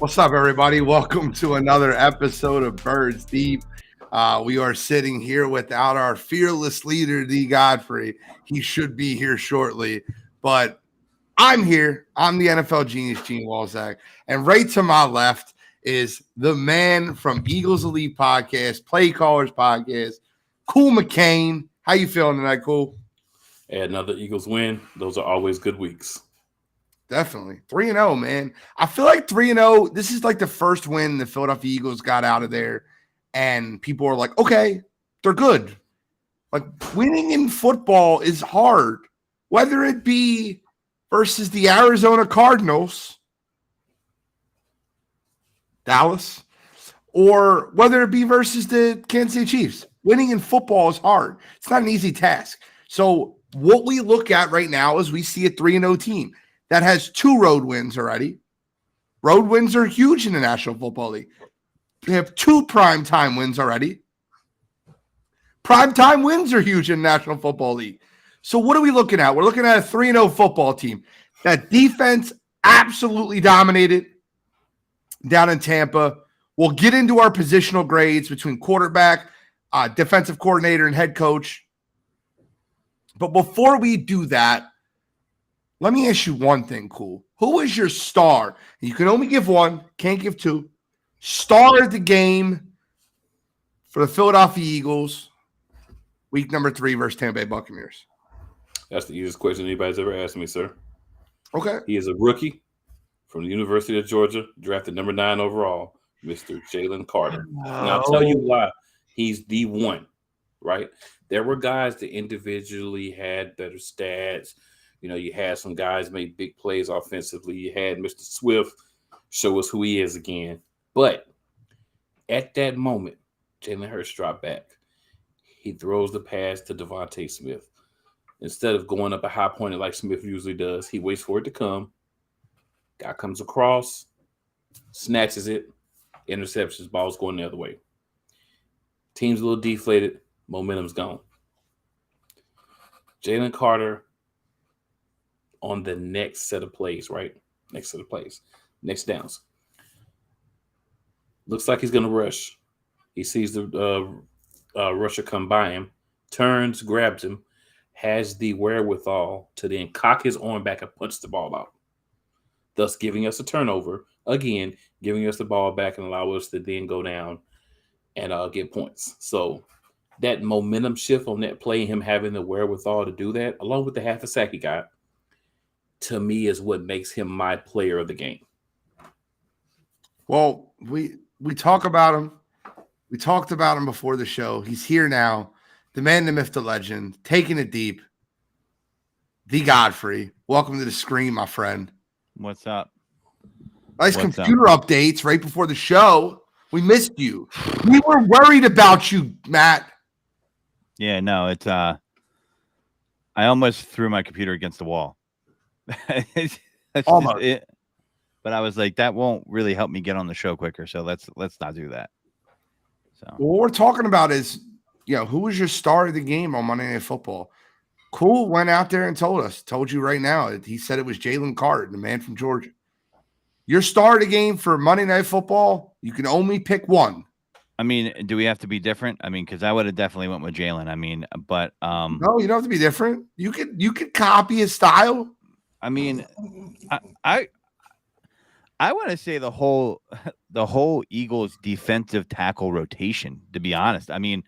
What's up, everybody? Welcome to another episode of Birds Deep. We are sitting here without our fearless leader, D. Godfrey. He should be here shortly, but I'm here. I'm the NFL genius, Gene Walzak. And right to my left is the man from Eagles Elite Podcast, Play Callers Podcast, Cool McCain. How you feeling tonight, Cool? Another Eagles win. Those are always good weeks. Definitely. 3-0, man. I feel like 3-0, this is like the first win the Philadelphia Eagles got out of there, and people are like, okay, they're good. Like, winning in football is hard, whether it be versus the Arizona Cardinals, Dallas, or whether it be versus the Kansas City Chiefs. Winning in football is hard. It's not an easy task. So what we look at right now is we see a 3-0 team that has 2 road wins already. Road wins are huge in the National Football League. They have 2 primetime wins already. Primetime wins are huge in the National Football League. So what are we looking at? We're looking at a 3-0 football team. That defense absolutely dominated down in Tampa. We'll get into our positional grades between quarterback, defensive coordinator, and head coach. But before we do that, let me ask you one thing, Cool. Who is your star? You can only give one, can't give 2. Star of the game for the Philadelphia Eagles, week number 3 versus Tampa Bay Buccaneers. That's the easiest question anybody's ever asked me, sir. Okay. He is a rookie from the University of Georgia, drafted number 9 overall, Mr. Jalen Carter. And I'll tell you why he's the one, right? There were guys that individually had better stats. You know, you had some guys make big plays offensively. You had Mr. Swift show us who he is again. But at that moment, Jalen Hurts dropped back. He throws the pass to Devontae Smith. Instead of going up a high pointer like Smith usually does, he waits for it to come. Guy comes across, snatches it, interceptions, ball's going the other way. Team's a little deflated, momentum's gone. Jalen Carter on the next set of plays, right? Next downs. Looks like he's going to rush. He sees the rusher come by him, turns, grabs him, has the wherewithal to then cock his arm back and punch the ball out, thus giving us a turnover, again, giving us the ball back and allow us to then go down and get points. So that momentum shift on that play, him having the wherewithal to do that, along with the half a sack he got, to me is what makes him my player of the game. Well, we talk about him. We talked about him before the show. He's here now. The man, the myth, the legend, taking it deep. The Godfrey. Welcome to the screen, my friend. What's up? Nice computer updates right before the show. We missed you. We were worried about you, Matt. Yeah, no, it's I almost threw my computer against the wall. Almost. But I was like, that won't really help me get on the show quicker. So let's not do that. So what we're talking about is, who was your star of the game on Monday Night Football? Cool went out there and told you right now. He said it was Jalen Carter, the man from Georgia. Your star of the game for Monday Night Football, you can only pick one. I mean, do we have to be different? I mean, because I would have definitely went with Jalen. I mean, but no, you don't have to be different. You could copy his style. I mean, I want to say the whole Eagles defensive tackle rotation, to be honest. I mean,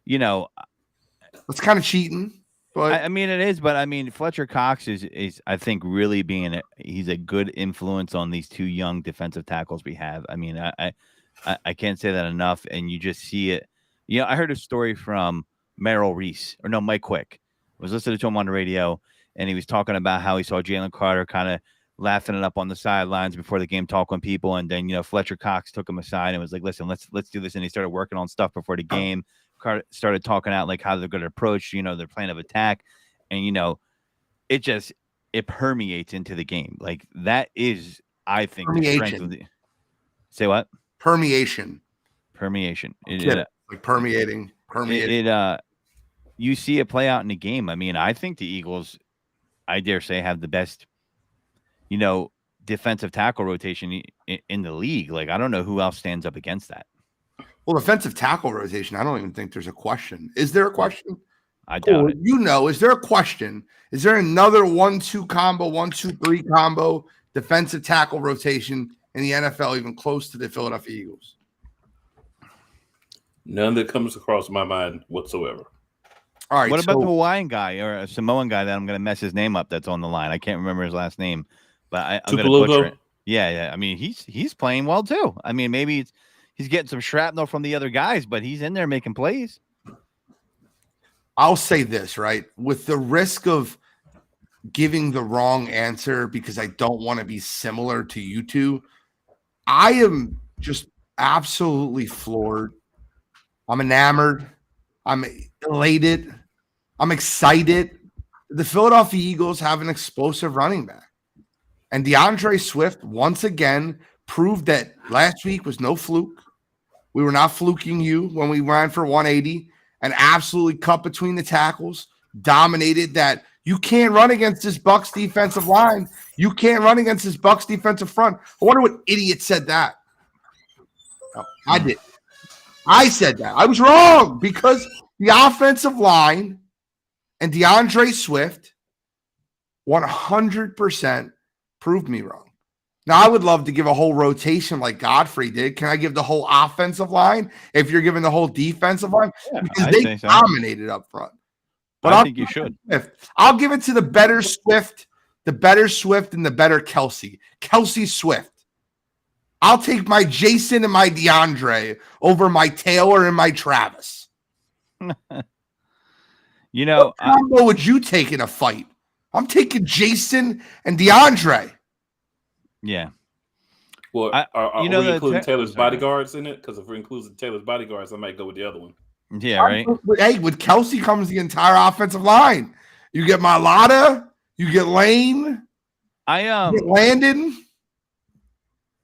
it's kind of cheating, but I mean it is. But I mean, Fletcher Cox is I think really he's a good influence on these 2 young defensive tackles we have. I mean, I can't say that enough, and you just see it. I heard a story from Mike Quick. I was listening to him on the radio, and he was talking about how he saw Jalen Carter kind of laughing it up on the sidelines before the game, talking to people, and then Fletcher Cox took him aside and was like, "Listen, let's do this," and he started working on stuff before the game. Carter started talking out like how they're going to approach, their plan of attack, and it permeates into the game. Like that is, I think, the strength of the. Say what? Permeation. Like permeating. You see it play out in the game. I mean, I think the Eagles, I dare say, have the best, defensive tackle rotation in the league. Like, I don't know who else stands up against that. Well, defensive tackle rotation, I don't even think there's a question. Is there a question? I doubt it. Is there a question? Is there another 1-2 combo, 1-2-3 combo defensive tackle rotation in the NFL even close to the Philadelphia Eagles? None that comes across my mind whatsoever. All right. What about the Hawaiian guy or a Samoan guy that I'm going to mess his name up that's on the line? I can't remember his last name, but I'm going to butcher it. Yeah. I mean, he's playing well too. I mean, maybe he's getting some shrapnel from the other guys, but he's in there making plays. I'll say this, right? With the risk of giving the wrong answer because I don't want to be similar to you two, I am just absolutely floored. I'm enamored. I'm elated. I'm excited. The Philadelphia Eagles have an explosive running back. And DeAndre Swift, once again, proved that last week was no fluke. We were not fluking you when we ran for 180 and absolutely cut between the tackles, dominated that. You can't run against this Bucs defensive line. You can't run against this Bucs defensive front. I wonder what idiot said that. No, I did. I said that. I was wrong because the offensive line and DeAndre Swift 100% proved me wrong. Now, I would love to give a whole rotation like Godfrey did. Can I give the whole offensive line if you're giving the whole defensive line? Yeah, because they dominated up front. But I think you should. I'll give it to the better Swift and the better Kelsey. Kelsey Swift. I'll take my Jason and my DeAndre over my Taylor and my Travis. What combo would you take in a fight? I'm taking Jason and DeAndre. Yeah. Well, are we including Taylor's bodyguards in it? Because if we're including Taylor's bodyguards, I might go with the other one. Yeah, right. Hey, with Kelsey comes the entire offensive line. You get Mailata, you get Lane, you get Landon.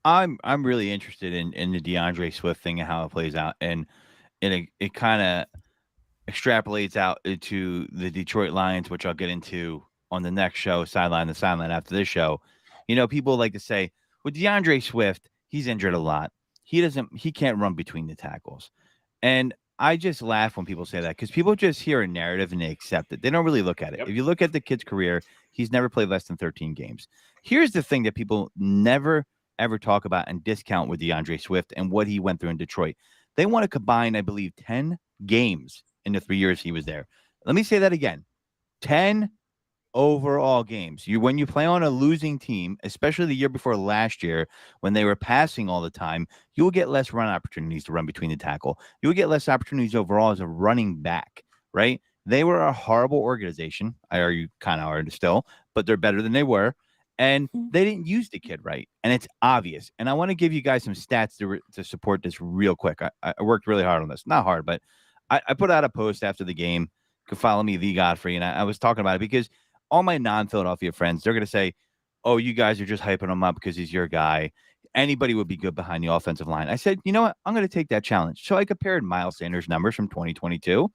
I'm really interested in the DeAndre Swift thing and how it plays out, and it kind of extrapolates out into the Detroit Lions, which I'll get into on the next show, sideline to sideline after this show. People like to say, with DeAndre Swift, he's injured a lot. He can't run between the tackles. And I just laugh when people say that because people just hear a narrative and they accept it. They don't really look at it. Yep. If you look at the kid's career, he's never played less than 13 games. Here's the thing that people never, ever talk about and discount with DeAndre Swift and what he went through in Detroit. They want to combine, I believe, 10 games in the 3 years he was there. Let me say that again. 10 overall games. When you play on a losing team, especially the year before last year, when they were passing all the time, you will get less run opportunities to run between the tackle. You will get less opportunities overall as a running back, right? They were a horrible organization. I argue kind of are still, but they're better than they were. And they didn't use the kid right. And it's obvious. And I want to give you guys some stats to support this real quick. I worked really hard on this. Not hard, but I put out a post after the game. You can follow me, The Godfrey. And I was talking about it because all my non-Philadelphia friends, they're going to say, oh, you guys are just hyping him up because he's your guy. Anybody would be good behind the offensive line. I said, you know what? I'm going to take that challenge. So I compared Miles Sanders' numbers from 2022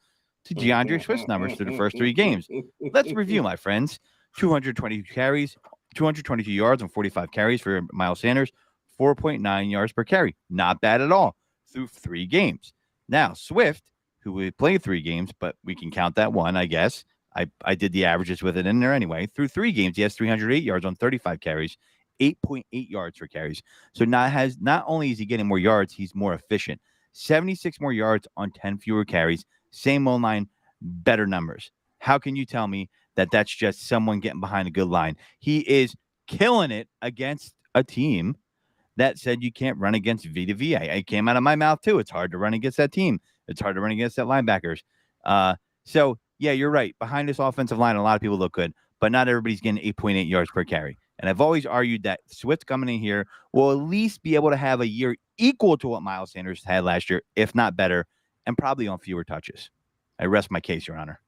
to DeAndre Swift's numbers through the first 3 games. Let's review, my friends. 220 carries, 222 yards on 45 carries for Miles Sanders, 4.9 yards per carry. Not bad at all through 3 games. Now, Swift, who would play 3 games, but we can count that one, I guess. I did the averages with it in there anyway. Through 3 games, he has 308 yards on 35 carries, 8.8 yards for carries. So not only is he getting more yards, he's more efficient. 76 more yards on 10 fewer carries. Same old line, better numbers. How can you tell me that that's just someone getting behind a good line? He is killing it against a team that said you can't run against Vita Vea. It came out of my mouth too. It's hard to run against that team. It's hard to run against that linebackers. So yeah, you're right. Behind this offensive line, a lot of people look good, but not everybody's getting 8.8 yards per carry. And I've always argued that Swift coming in here will at least be able to have a year equal to what Miles Sanders had last year, if not better, and probably on fewer touches. I rest my case, Your Honor.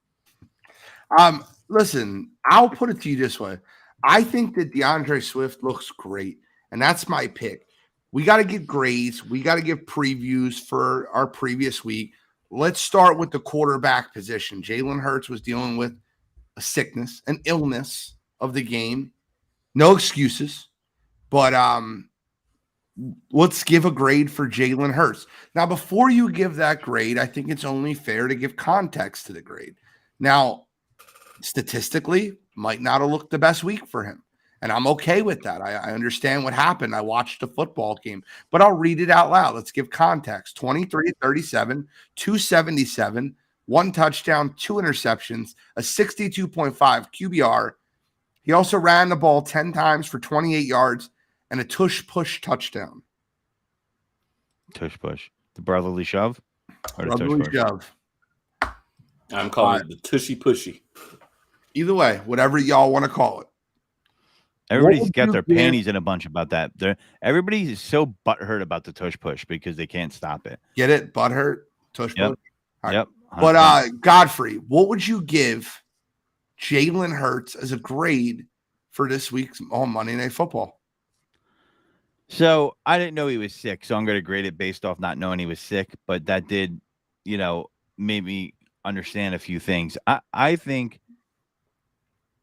Listen, I'll put it to you this way. I think that DeAndre Swift looks great, and that's my pick. We got to get grades. We got to give previews for our previous week. Let's start with the quarterback position. Jalen Hurts was dealing with a sickness, an illness of the game. No excuses. But let's give a grade for Jalen Hurts. Now, before you give that grade, I think it's only fair to give context to the grade. Now, statistically, might not have looked the best week for him. And I'm okay with that. I understand what happened. I watched the football game, but I'll read it out loud. Let's give context. 23-37, 277, 1 touchdown, 2 interceptions, a 62.5 QBR. He also ran the ball 10 times for 28 yards and a tush-push touchdown. Tush-push. The brotherly shove? Or the Brotherly tush-push? shove. I'm calling it the tushy-pushy. Either way, whatever y'all want to call it. Everybody's would got you their give- panties in a bunch about that. Everybody is so butthurt about the tush push because they can't stop it. Get it? Butthurt? Tush Yep. push? All right. Yep. But Godfrey, what would you give Jalen Hurts as a grade for this week's on Monday Night Football? So I didn't know he was sick, so I'm going to grade it based off not knowing he was sick. But that did, made me understand a few things. I think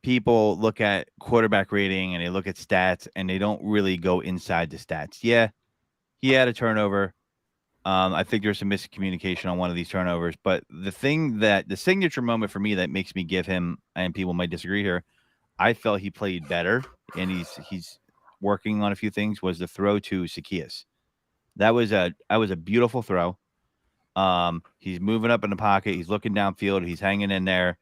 people look at quarterback rating and they look at stats and they don't really go inside the stats. Yeah, he had a turnover. I think there's some miscommunication on one of these turnovers. But the signature moment for me that makes me give him, and people might disagree here, I felt he played better and he's working on a few things, was the throw to Zaccheaus. That was a beautiful throw. He's moving up in the pocket. He's looking downfield. He's hanging in there.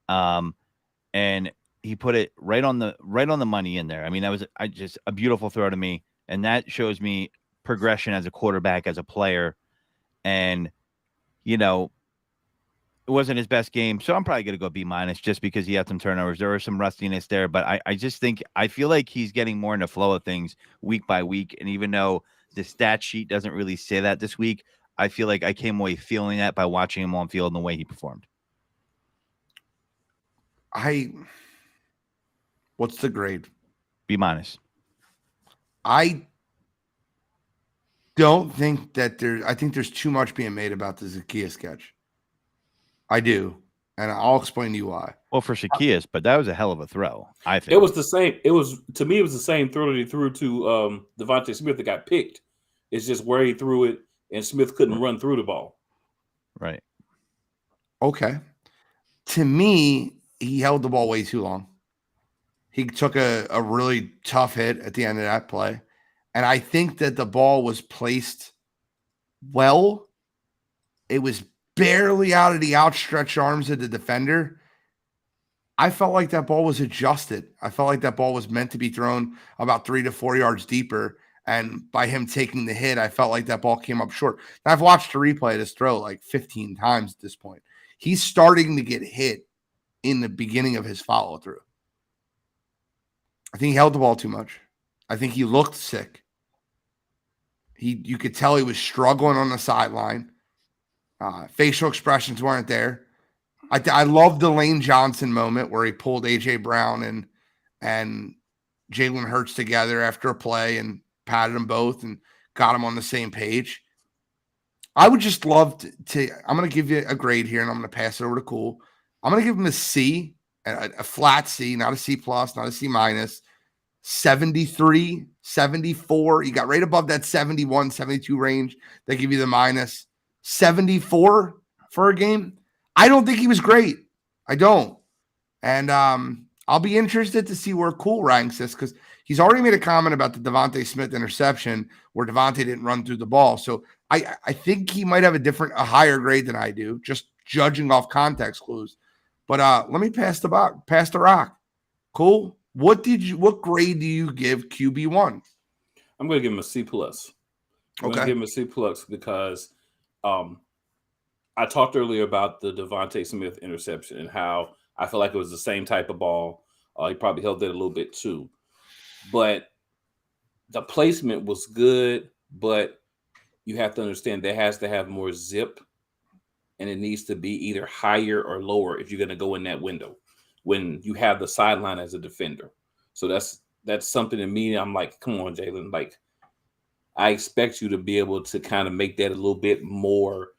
And he put it right on the money in there. I mean, that was just a beautiful throw to me. And that shows me progression as a quarterback, as a player. And, it wasn't his best game. So I'm probably going to go B- just because he had some turnovers. There was some rustiness there, but I feel like he's getting more in the flow of things week by week. And even though the stat sheet doesn't really say that this week, I feel like I came away feeling that by watching him on field and the way he performed. What's the grade? B-. I don't think that I think there's too much being made about the Zaccheaus catch. I do. And I'll explain to you why. Well, for Zaccheaus, but that was a hell of a throw, I think. It was the same. It was the same throw that he threw to Devontae Smith that got picked. It's just where he threw it and Smith couldn't run through the ball. Right. Okay. To me, he held the ball way too long. He took a really tough hit at the end of that play. And I think that the ball was placed well. It was barely out of the outstretched arms of the defender. I felt like that ball was adjusted. I felt like that ball was meant to be thrown about 3 to 4 yards deeper. And by him taking the hit, I felt like that ball came up short. Now, I've watched the replay of this throw like 15 times at this point. He's starting to get hit in the beginning of his follow-through. I think he held the ball too much. I think he looked sick. You could tell he was struggling on the sideline. Facial expressions weren't there. I love the Lane Johnson moment where he pulled A.J. Brown and Jalen Hurts together after a play and patted them both and got them on the same page. I would just love to I'm going to give you a grade here, and I'm going to pass it over to Cool. I'm going to give him a C, a flat C, not a C+, not a C-. 73, 74. You got right above that 71, 72 range. They give you the minus. 74 for a game. I don't think he was great. I don't. And I'll be interested to see where Cool ranks this, because he's already made a comment about the Devontae Smith interception where Devontae didn't run through the ball. So I think he might have a higher grade than I do, just judging off context clues. But let me pass the rock. Cool. What grade do you give QB1? I'm going to give him a C+. I'm going to give him a C+ because I talked earlier about the Devontae Smith interception and how I feel like it was the same type of ball. He probably held it a little bit too. But the placement was good, but you have to understand there has to have more zip, and it needs to be either higher or lower if you're going to go in that window when you have the sideline as a defender. So that's something to me. I'm like, come on, Jalen. Like, I expect you to be able to kind of make that a little bit more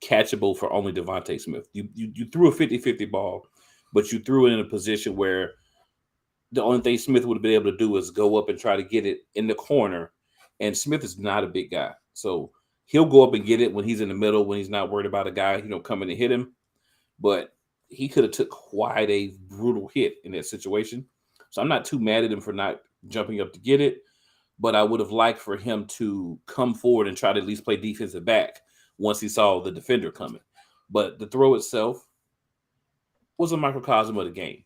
catchable for only Devontae Smith. You threw a 50-50 ball, but you threw it in a position where the only thing Smith would have been able to do is go up and try to get it in the corner. And Smith is not a big guy. So he'll go up and get it when he's in the middle, when he's not worried about a guy, coming to hit him. But he could have took quite a brutal hit in that situation. So I'm not too mad at him for not jumping up to get it. But I would have liked for him to come forward and try to at least play defensive back once he saw the defender coming. But the throw itself was a microcosm of the game.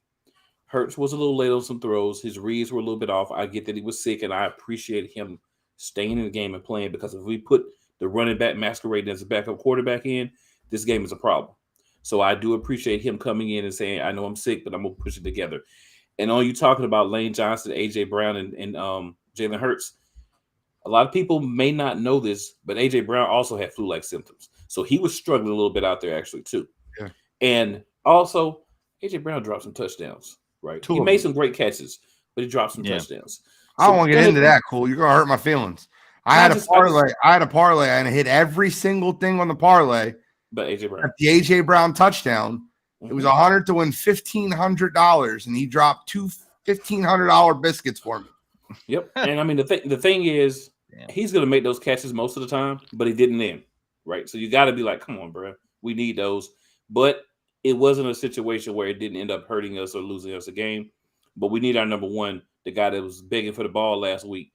Hurts was a little late on some throws. His reads were a little bit off. I get that he was sick, and I appreciate him staying in the game and playing, because if we put the running back masquerading as a backup quarterback in, this game is a problem. So I do appreciate him coming in and saying, I know I'm sick, but I'm going to push it together. And on you talking about Lane Johnson, A.J. Brown, and Jalen Hurts, a lot of people may not know this, but A.J. Brown also had flu-like symptoms. So he was struggling a little bit out there actually too. Yeah. And also, A.J. Brown dropped some touchdowns. Right, he made some great catches, but he dropped some touchdowns. I don't want to get into that. Cool, you're gonna hurt my feelings. I had a parlay, and I hit every single thing on the parlay. But AJ Brown, the AJ Brown touchdown, it was $100 to win $1,500, and he dropped two $1,500 biscuits for me. Yep, and I mean the thing is, he's gonna make those catches most of the time, but he didn't then. Right, so you got to be like, come on, bro, we need those, but. It wasn't a situation where it didn't end up hurting us or losing us a game, but we need our number one, the guy that was begging for the ball last week,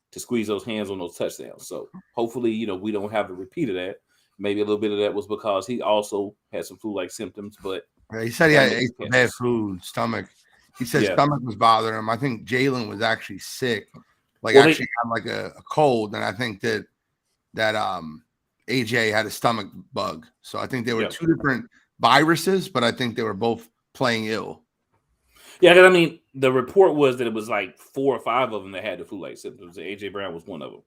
to squeeze those hands on those touchdowns. So hopefully, we don't have a repeat of that. Maybe a little bit of that was because he also had some flu-like symptoms, but he said he had bad food, stomach. He said stomach was bothering him. I think Jalen was actually sick, had like a cold, and I think that AJ had a stomach bug. So I think they were two different viruses, but I think they were both playing ill. Yeah, because I mean, the report was that it was like 4 or 5 of them that had the flu-like symptoms. AJ Brown was one of them.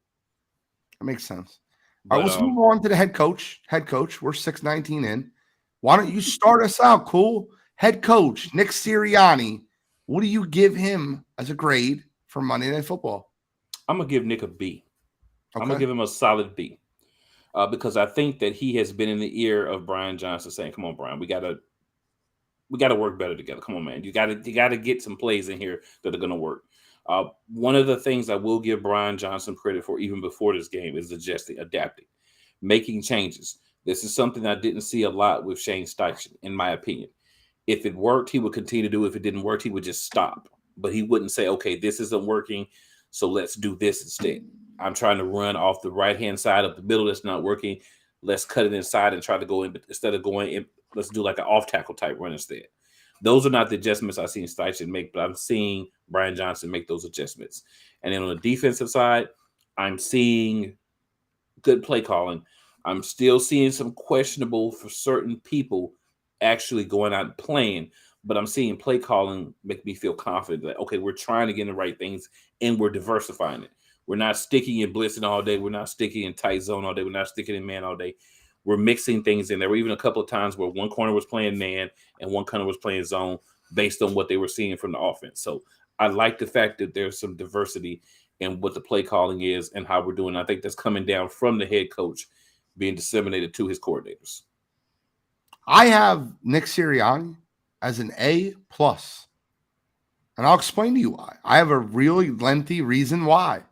That makes sense. All right, let's move on to the head coach. Head coach, we're 6:19 in. Why don't you start us out, cool? Head coach Nick Sirianni. What do you give him as a grade for Monday Night Football? I'm gonna give Nick a B. Okay. I'm gonna give him a solid B. Because I think that he has been in the ear of Brian Johnson saying, come on, Brian, we gotta work better together. Come on, man. You gotta get some plays in here that are gonna work. One of the things I will give Brian Johnson credit for even before this game is adapting, making changes. This is something I didn't see a lot with Shane Steichen, in my opinion. If it worked, he would continue to do it. If it didn't work, he would just stop. But he wouldn't say, okay, this isn't working, so let's do this instead. I'm trying to run off the right-hand side of the middle that's not working. Let's cut it inside and try to go in. But instead of going in, let's do like an off-tackle type run instead. Those are not the adjustments I've seen Steichen make, but I'm seeing Brian Johnson make those adjustments. And then on the defensive side, I'm seeing good play calling. I'm still seeing some questionable for certain people actually going out and playing, but I'm seeing play calling make me feel confident that, okay, we're trying to get in the right things and we're diversifying it. We're not sticking in blitzing all day. We're not sticking in tight zone all day. We're not sticking in man all day. We're mixing things in. There were even a couple of times where one corner was playing man and one corner was playing zone based on what they were seeing from the offense. So I like the fact that there's some diversity in what the play calling is and how we're doing. I think that's coming down from the head coach being disseminated to his coordinators. I have Nick Sirianni as an A+. And I'll explain to you why. I have a really lengthy reason why.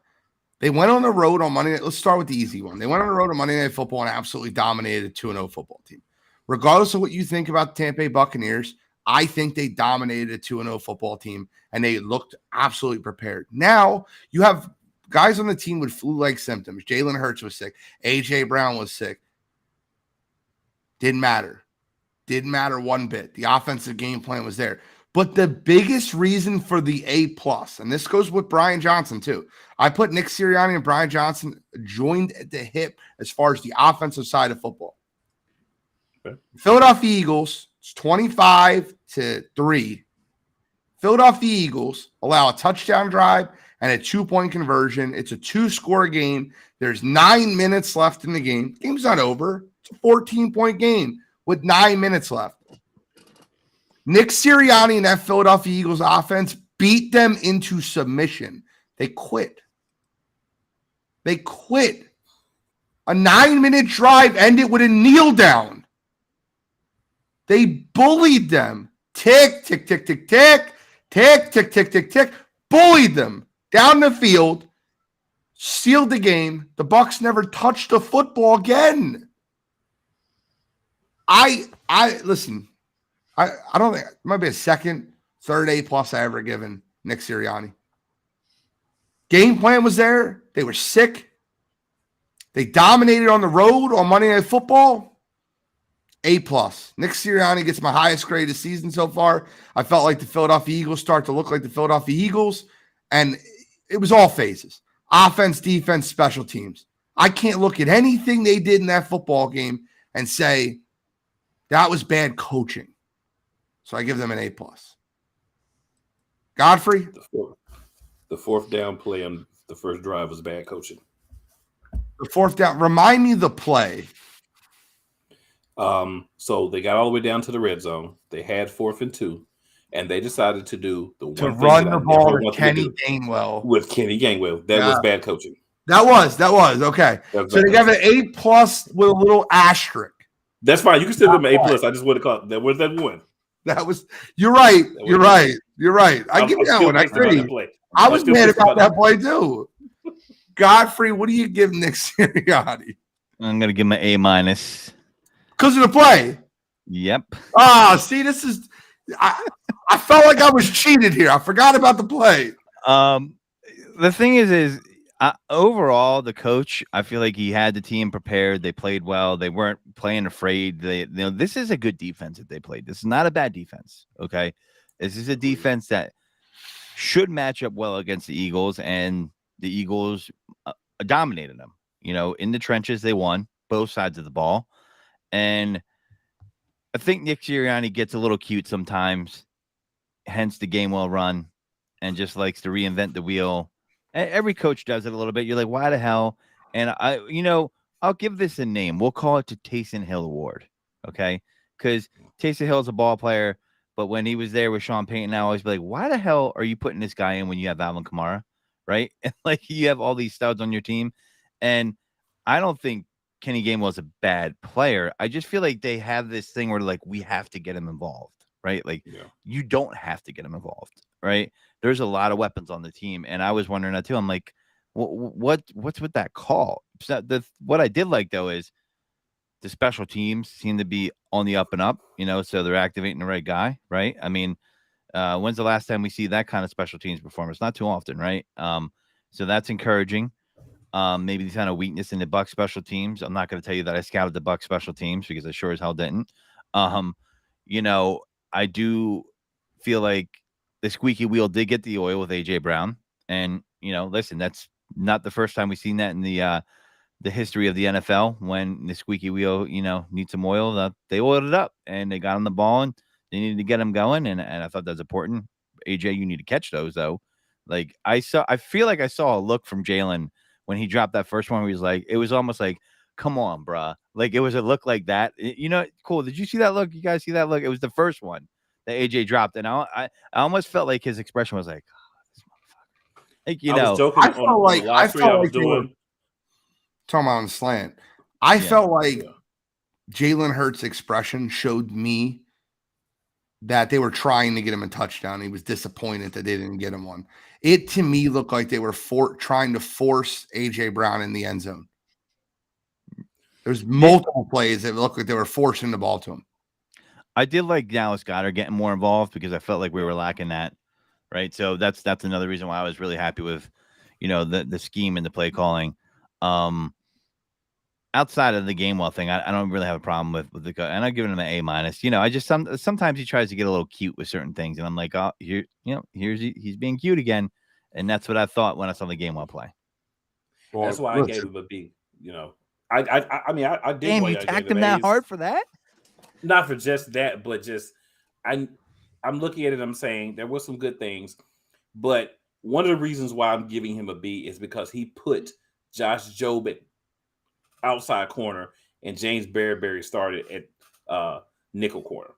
They went on the road on Monday night. Let's start with the easy one. They went on the road on Monday Night Football and absolutely dominated a 2-0 football team. Regardless of what you think about the Tampa Bay Buccaneers, I think they dominated a 2-0 football team, and they looked absolutely prepared. Now, you have guys on the team with flu-like symptoms. Jalen Hurts was sick. A.J. Brown was sick. Didn't matter. Didn't matter one bit. The offensive game plan was there. But the biggest reason for the A+, and this goes with Brian Johnson too. I put Nick Sirianni and Brian Johnson joined at the hip as far as the offensive side of football. Okay. Philadelphia Eagles, it's 25-3. Philadelphia Eagles allow a touchdown drive and a 2-point conversion. It's a 2-score game. There's 9 minutes left in the game. The game's not over. It's a 14-point game with 9 minutes left. Nick Sirianni and that Philadelphia Eagles offense beat them into submission. They quit. A 9-minute drive ended with a kneel down. They bullied them. Tick, tick, tick, tick, tick. Tick, tick, tick, tick, tick. Bullied them down the field. Sealed the game. The Bucs never touched the football again. I listen. I don't think it might be a second, third A+ I ever given Nick Sirianni. Game plan was there. They were sick. They dominated on the road on Monday Night Football. A+. Nick Sirianni gets my highest grade this season so far. I felt like the Philadelphia Eagles start to look like the Philadelphia Eagles, and it was all phases. Offense, defense, special teams. I can't look at anything they did in that football game and say that was bad coaching. So I give them an A+. Godfrey? The fourth down play on the first drive was bad coaching. The fourth down. Remind me the play. So they got all the way down to the red zone. They had 4th and 2, and they decided to do the To one thing run that the I ball never to wanted to Kenny do Gainwell. with Kenny Gainwell. That was bad coaching. That was. Okay. So they got an A+ with a little asterisk. That's fine. You can still give them an A+. I just want to call it. That was that one. That was. You're right. You're right. I give you that one. I agree. I was mad about that play too. Godfrey, what do you give Nick Sirianni? I'm gonna give him an A-. Because of the play. Yep. See, this is. I felt like I was cheated here. I forgot about the play. The thing is overall, the coach, I feel like he had the team prepared. They played well. They weren't playing afraid. This is a good defense that they played. This is not a bad defense. Okay, this is a defense that should match up well against the Eagles, and the Eagles dominated them. In the trenches, they won both sides of the ball, and I think Nick Sirianni gets a little cute sometimes, hence the Gainwell run, and just likes to reinvent the wheel. Every coach does it a little bit. You're like, why the hell? And I'll give this a name. We'll call it the Taysom Hill Award. Okay. Because Taysom Hill's a ball player, but when he was there with Sean Payton, I always be like, why the hell are you putting this guy in when you have Alvin Kamara? Right. And like you have all these studs on your team. And I don't think Kenny Gainwell's a bad player. I just feel like they have this thing where like we have to get him involved. Right. Like you don't have to get him involved. Right. There's a lot of weapons on the team. And I was wondering that too. I'm like, what's with that call? So what I did like, though, is the special teams seem to be on the up and up, so they're activating the right guy, right? I mean, when's the last time we see that kind of special teams performance? Not too often, right? So that's encouraging. Maybe the kind of weakness in the Bucs special teams. I'm not going to tell you that I scouted the Bucs special teams because I sure as hell didn't. I do feel like the squeaky wheel did get the oil with AJ Brown. And, listen, that's not the first time we've seen that in the history of the NFL. When the squeaky wheel, needs some oil, they oiled it up and they got on the ball and they needed to get him going. And I thought that's important. AJ, you need to catch those, though. Like I feel like I saw a look from Jalen when he dropped that first one where he was like, it was almost like, come on, bruh. Like it was a look like that. Cool. Did you see that look? You guys see that look? It was the first one that AJ dropped. And I almost felt like his expression was like, oh, this motherfucker. Like, I was joking I felt like the last I was doing. Talking about on the slant. I felt like Jalen Hurts' expression showed me that they were trying to get him a touchdown. He was disappointed that they didn't get him one. It to me looked like they were trying to force AJ Brown in the end zone. There's multiple plays that looked like they were forcing the ball to him. I did like Dallas Goedert getting more involved because I felt like we were lacking that, right? So that's another reason why I was really happy with, the scheme and the play calling. Outside of the Gainwell thing, I don't really have a problem with the guy, and I'm giving him an A-. I just sometimes he tries to get a little cute with certain things, and I'm like, oh, he's being cute again, and that's what I thought when I saw the Gainwell play. Well, that's why I gave him a B. I mean, I did. Damn, you attacked him that hard for that? Not for just that, but just I'm looking at it. I'm saying there were some good things, but one of the reasons why I'm giving him a B is because he put Josh Jobe at outside corner and James Bradbury started at nickel corner.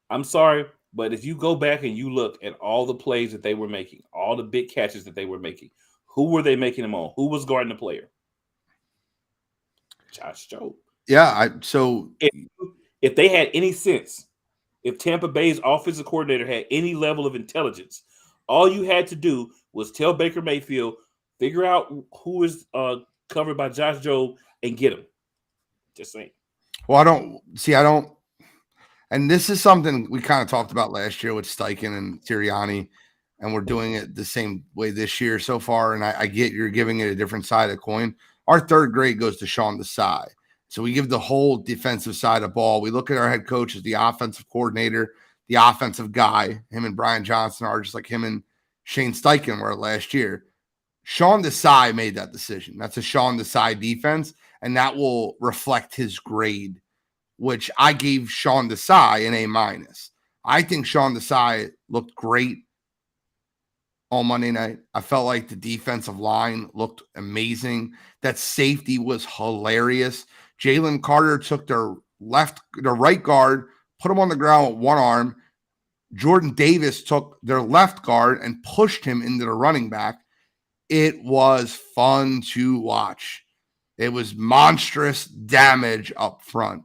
I'm sorry, but if you go back and you look at all the plays that they were making, all the big catches that they were making, who were they making them on? Who was guarding the player? Josh Jobe. Yeah, if they had any sense, if Tampa Bay's offensive coordinator had any level of intelligence, All you had to do was tell Baker Mayfield, figure out who is covered by Josh Jobe, and get him. Just saying. Well, I don't. And this is something we kind of talked about last year with Steichen and Sirianni, and we're doing it the same way this year so far. And I get you're giving it a different side of the coin. Our third grade goes to Sean Desai. So we give the whole defensive side of ball. We look at our head coach as the offensive coordinator, the offensive guy. Him and Brian Johnson are just like him and Shane Steichen were last year. Sean Desai made that decision. That's a Sean Desai defense, and that will reflect his grade, which I gave Sean Desai an A-. I think Sean Desai looked great on Monday night. I felt like the defensive line looked amazing. That safety was hilarious. Jalen Carter took their right guard, put him on the ground with one arm. Jordan Davis took their left guard and pushed him into the running back. It was fun to watch. It was monstrous damage up front.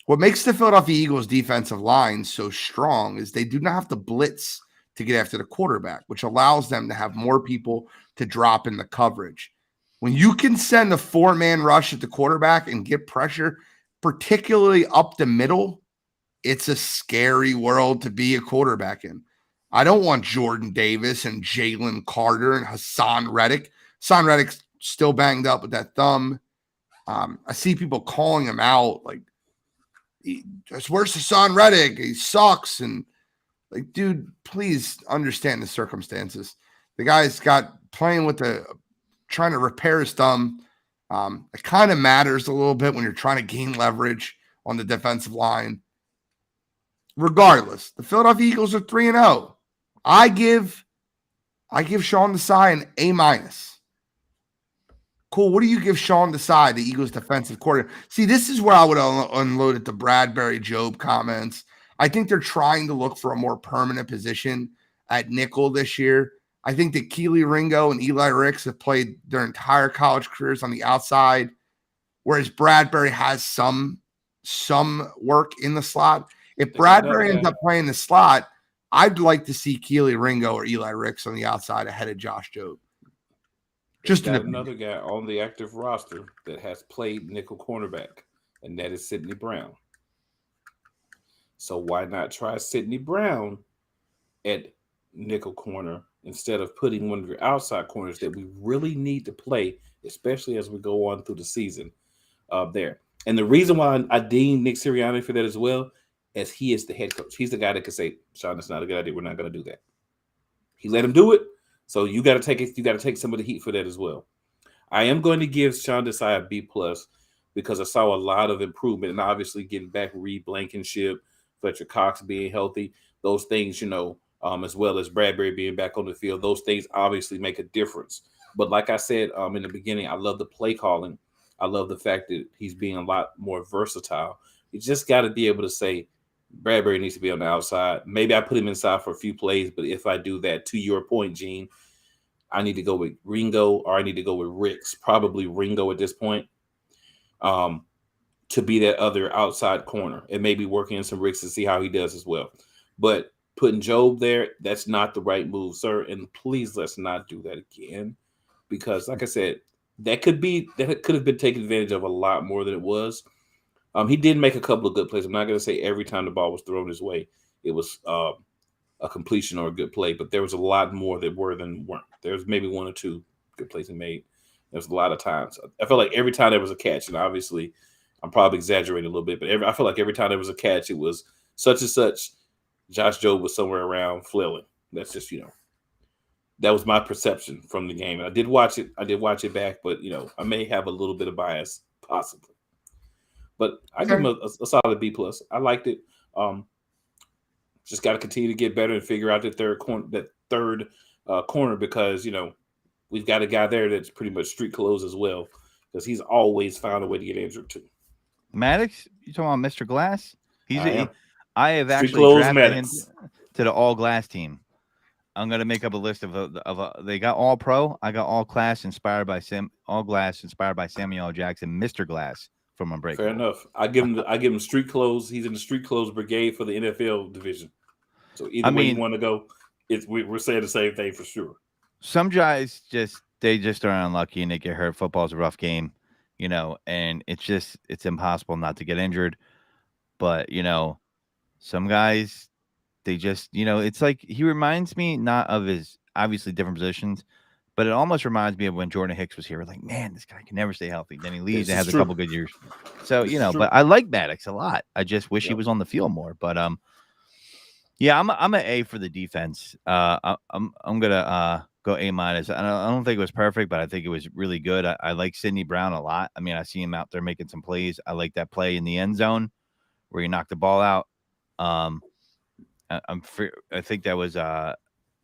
What makes the Philadelphia Eagles defensive line so strong is they do not have to blitz to get after the quarterback, which allows them to have more people to drop in the coverage. When you can send a 4-man rush at the quarterback and get pressure, particularly up the middle, it's a scary world to be a quarterback in. I don't want Jordan Davis and Jalen Carter and Hassan Reddick. Hassan Reddick's still banged up with that thumb. I see people calling him out like, where's Hassan Reddick? He sucks. And like, dude, please understand the circumstances. The guy's got playing with trying to repair his thumb. It kind of matters a little bit when you're trying to gain leverage on the defensive line. Regardless, the Philadelphia Eagles are 3-0. I give Sean Desai an A-. Cool. What do you give Sean Desai, the Eagles defensive coordinator? See, this is where I would unload at the Bradbury Jobe comments. I think they're trying to look for a more permanent position at nickel this year. I think that Kelee Ringo and Eli Ricks have played their entire college careers on the outside, whereas Bradbury has some work in the slot. If Bradbury ends up playing the slot, I'd like to see Kelee Ringo or Eli Ricks on the outside ahead of Josh Jobe. Just another guy on the active roster that has played nickel cornerback, and that is Sidney Brown. So why not try Sidney Brown at nickel corner instead of putting one of your outside corners that we really need to play, especially as we go on through the season there. And the reason why I deem Nick Sirianni for that as well, as he is the head coach. He's the guy that can say, Sean, that's not a good idea. We're not going to do that. He let him do it. So you got to take it. You got to take some of the heat for that as well. I am going to give Sean Desai a B+ because I saw a lot of improvement, and obviously getting back Reed Blankenship, Fletcher Cox being healthy, those things, as well as Bradbury being back on the field, those things obviously make a difference. But like I said in the beginning, I love the play calling. I love the fact that he's being a lot more versatile. You just got to be able to say, Bradbury needs to be on the outside. Maybe I put him inside for a few plays, but if I do that, to your point, Gene, I need to go with Ringo or I need to go with Ricks, probably Ringo at this point, to be that other outside corner. And maybe working in some Ricks to see how he does as well. But putting Jobe there, that's not the right move, sir. And please let's not do that again. Because like I said, that could have been taken advantage of a lot more than it was. He did make a couple of good plays. I'm not going to say every time the ball was thrown his way, it was a completion or a good play, but there was a lot more that were than weren't. There was maybe one or two good plays he made. There was a lot of times. I felt like every time there was a catch, and obviously I'm probably exaggerating a little bit, but I feel like every time there was a catch, it was such and such. Josh Jobe was somewhere around flailing. That's just, that was my perception from the game. And I did watch it back, but, I may have a little bit of bias, possibly. But I give him a solid B+. I liked it. Just got to continue to get better and figure out that third corner because, we've got a guy there that's pretty much street clothes as well because he's always found a way to get injured too. Maddox, you talking about Mr. Glass? I have actually drafted him to the all glass team. I'm going to make up a list of they got all pro. I got all glass inspired by Samuel L. Jackson, Mr. Glass. From Unbreakable. Fair enough. I give him street clothes. He's in the street clothes brigade for the NFL division. So either way you want to go, we're saying the same thing for sure. Some guys just are unlucky and they get hurt. Football's a rough game, and it's impossible not to get injured. But some guys, they just it's like he reminds me not of his obviously different positions, but it almost reminds me of when Jordan Hicks was here. We're like, man, this guy can never stay healthy. Then he leaves and has a couple good years. So but I like Maddox a lot. I just wish he was on the field more. But yeah, I'm an A for the defense. I'm gonna go A-. I don't think it was perfect, but I think it was really good. I like Sidney Brown a lot. I mean, I see him out there making some plays. I like that play in the end zone where he knocked the ball out. I think that was that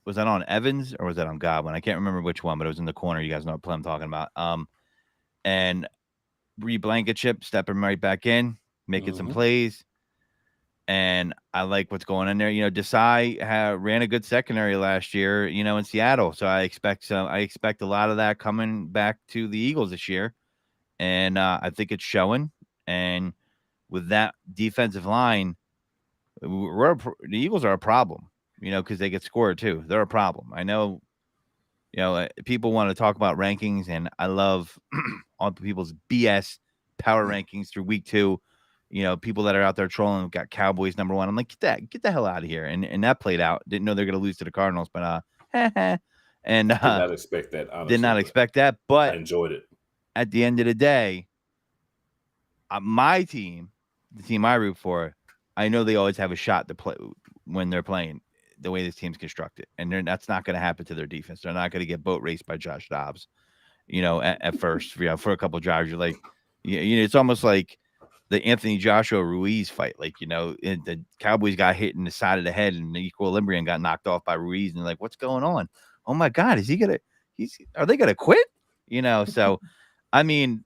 on Evans or was that on Godwin? I can't remember which one, but it was in the corner. You guys know what play I'm talking about. And Blankenship stepping right back in, making some plays. And I like what's going on there. Desai ran a good secondary last year, in Seattle. So I expect a lot of that coming back to the Eagles this year. And I think it's showing. And with that defensive line, the Eagles are a problem, because they get scored too. They're a problem. I know, people want to talk about rankings, and I love all people's BS power rankings through week 2. People that are out there trolling got Cowboys number 1. I'm like, get the hell out of here. And that played out. Didn't know they're going to lose to the Cardinals, but and did not expect that. Honestly, did not expect that. But I enjoyed it. At the end of the day, my team, the team I root for, I know they always have a shot to play when they're playing the way this team's constructed, and that's not going to happen to their defense. They're not going to get boat raced by Josh Dobbs. At first, for a couple of drives, you're like, it's almost like the Anthony Joshua Ruiz fight. Like, the Cowboys got hit in the side of the head and the equilibrium got knocked off by Ruiz. And like, what's going on? Oh my God. Are they going to quit? So, I mean,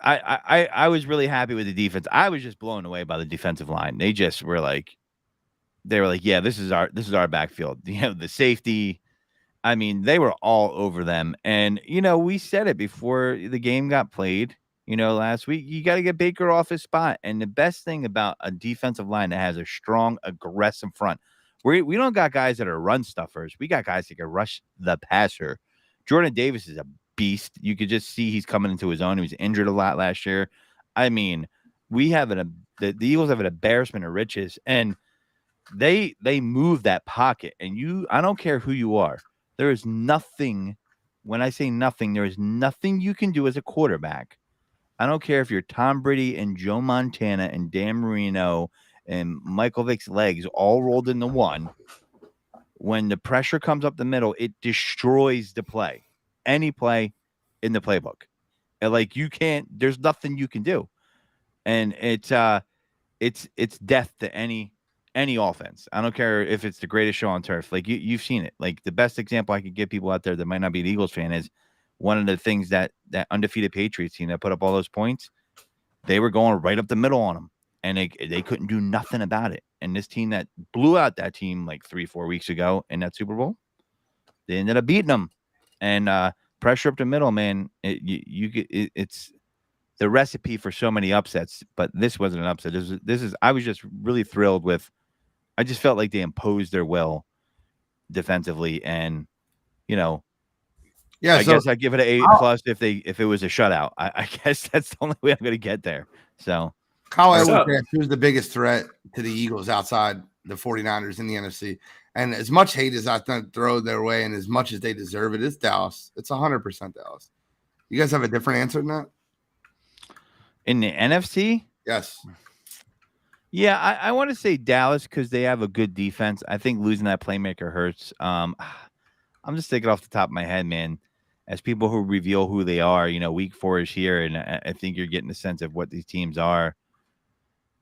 I was really happy with the defense. I was just blown away by the defensive line. They just were like, yeah, this is our backfield. The safety, I mean, they were all over them. And, we said it before the game got played. Last week, you got to get Baker off his spot. And the best thing about a defensive line that has a strong, aggressive front, we don't got guys that are run stuffers. We got guys that can rush the passer. Jordan Davis is a beast. You could just see he's coming into his own. He was injured a lot last year. I mean, we have the Eagles have an embarrassment of riches, and they move that pocket. And I don't care who you are. There is nothing. When I say nothing, there is nothing you can do as a quarterback. I don't care if you're Tom Brady and Joe Montana and Dan Marino and Michael Vick's legs all rolled into one. When the pressure comes up the middle, it destroys the play. Any play in the playbook. And there's nothing you can do. And it's death to any offense. I don't care if it's the greatest show on turf. Like you've seen it. Like the best example I could give people out there that might not be an Eagles fan is one of the things that undefeated Patriots team that put up all those points, they were going right up the middle on them, and they couldn't do nothing about it. And this team that blew out that team like 3-4 weeks ago in that Super Bowl, they ended up beating them. And pressure up the middle, man. It's the recipe for so many upsets. But this wasn't an upset. I was just really thrilled with. I just felt like they imposed their will defensively, and I guess I'd give it an A+ if it was a shutout. I guess that's the only way I'm going to get there. So, Kyle Edwards asked who's the biggest threat to the Eagles outside the 49ers in the NFC. And as much hate as I throw their way and as much as they deserve it, it's Dallas. It's 100% Dallas. You guys have a different answer than that? In the NFC? Yes. Yeah, I want to say Dallas because they have a good defense. I think losing that playmaker hurts. I'm just thinking off the top of my head, man. As people who reveal who they are, week 4 is here, and I think you're getting a sense of what these teams are.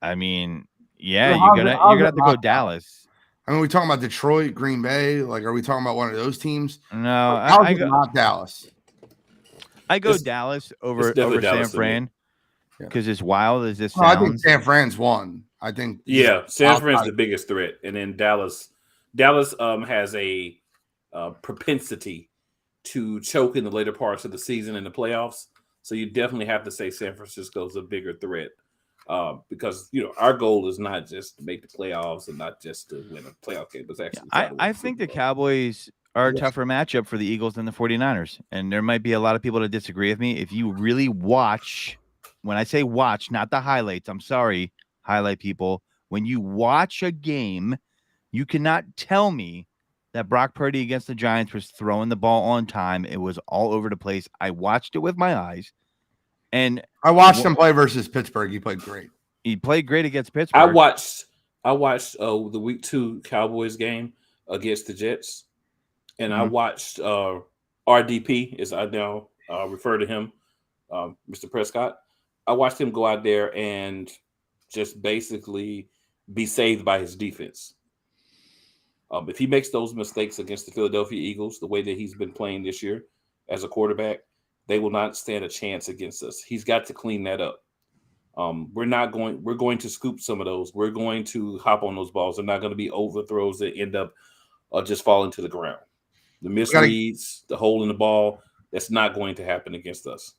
I mean, yeah, you're gonna have to go Dallas. I mean, we talking about Detroit, Green Bay. Like, are we talking about one of those teams? No, I go not Dallas. I go Dallas over San Fran because as wild as this sounds. I think San Fran's won. I think San Fran's the biggest threat, and then Dallas has a propensity to choke in the later parts of the season in the playoffs. So you definitely have to say San Francisco's a bigger threat Because our goal is not just to make the playoffs and not just to win a playoff game, but it's actually try to win I the think the Super Bowl. Cowboys are a Yes. tougher matchup for the Eagles than the 49ers. And there might be a lot of people that disagree with me. If you really watch, when I say watch, not the highlights, I'm sorry, highlight people. When you watch a game, you cannot tell me that Brock Purdy against the Giants was throwing the ball on time. It was all over the place. I watched it with my eyes. And I watched him play versus Pittsburgh. He played great. he played great against Pittsburgh. I watched the week 2 Cowboys game against the Jets, and I watched RDP, as I now refer to him, Mr. Prescott. I watched him go out there and just basically be saved by his defense. If he makes those mistakes against the Philadelphia Eagles, the way that he's been playing this year as a quarterback, they will not stand a chance against us. He's got to clean that up. We're going to scoop some of those. We're going to hop on those balls. They're not going to be overthrows that end up just falling to the ground. The misreads, the hole in the ball, that's not going to happen against us.